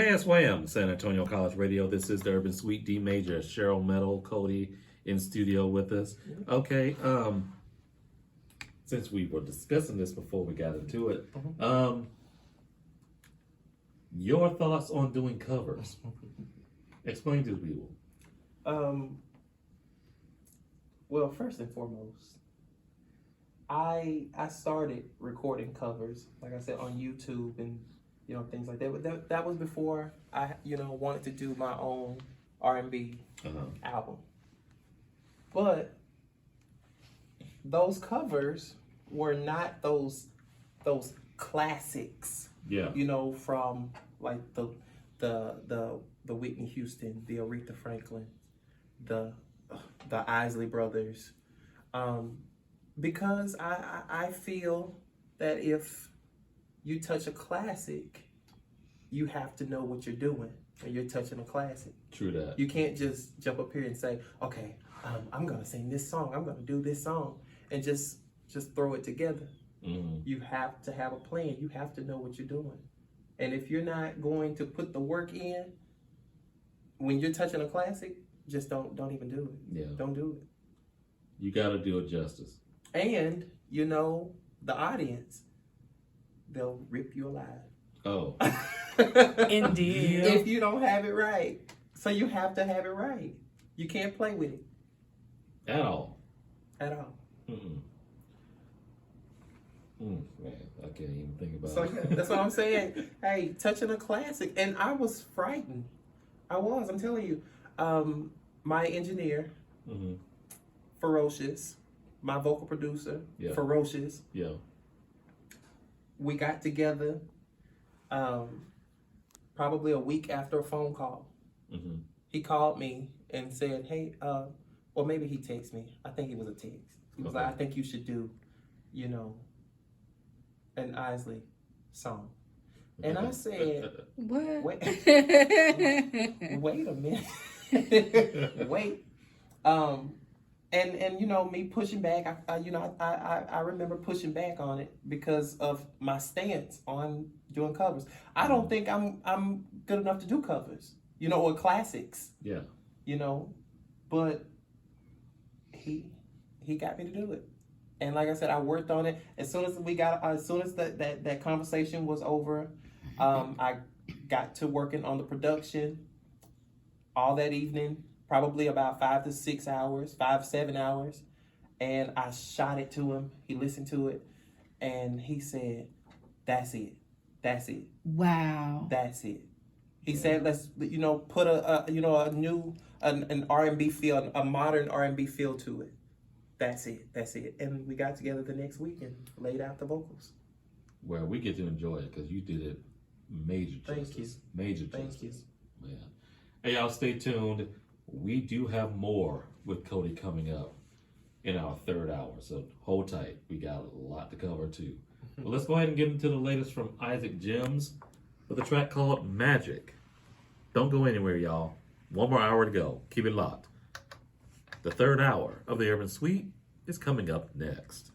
KSYM, San Antonio College Radio. This is the Urban Suite. D Major, Cheryl Metal, Cody in studio with us. Okay, since we were discussing this before we got into it, your thoughts on doing covers? Explain to people. Well, first and foremost, I started recording covers, like I said, on YouTube and things like that. But that was before I wanted to do my own R&B album. But those covers were not those classics. Yeah. From like the Whitney Houston, the Aretha Franklin, the Isley Brothers, because I feel that if you touch a classic, you have to know what you're doing when you're touching a classic. True that. You can't just jump up here and say, okay, I'm gonna sing this song, I'm gonna do this song, and just throw it together. You have to have a plan. You have to know what you're doing. And if you're not going to put the work in when you're touching a classic, just don't even do it. Yeah. Don't do it. You got to do it justice. And the audience, they'll rip you alive. Oh. Indeed. If you don't have it right. So you have to have it right. You can't play with it. At all. At all. Man, I can't even think about So it. yeah, that's what I'm saying. Hey, touching a classic. And I was frightened. I'm telling you. My engineer, Ferocious, my vocal producer, Ferocious. Yeah. We got together probably a week after a phone call. He called me and said, hey, or maybe he texted me. I think it was a text. He was like, I think you should do, an Isley song. And I said, what? Wait a minute. Wait. And me pushing back, I remember pushing back on it because of my stance on doing covers. I don't think I'm good enough to do covers, or classics. Yeah. But he got me to do it. And like I said, I worked on it. As soon as that conversation was over, I got to working on the production all that evening, probably about 5 to 7 hours. And I shot it to him. He listened to it and he said, that's it. That's it. Wow. That's it. He said, let's, put an R&B feel, a modern R&B feel to it. That's it. That's it. And we got together the next week and laid out the vocals. Well, we get to enjoy it because you did it major justice. Thank you. Major Thank justice. Man. Hey, y'all, stay tuned. We do have more with Cody coming up in our third hour, so hold tight. We got a lot to cover too. But let's go ahead and get into the latest from Isaac Gems with a track called Magic. Don't go anywhere, y'all. One more hour to go. Keep it locked. The third hour of the Urban Suite is coming up next.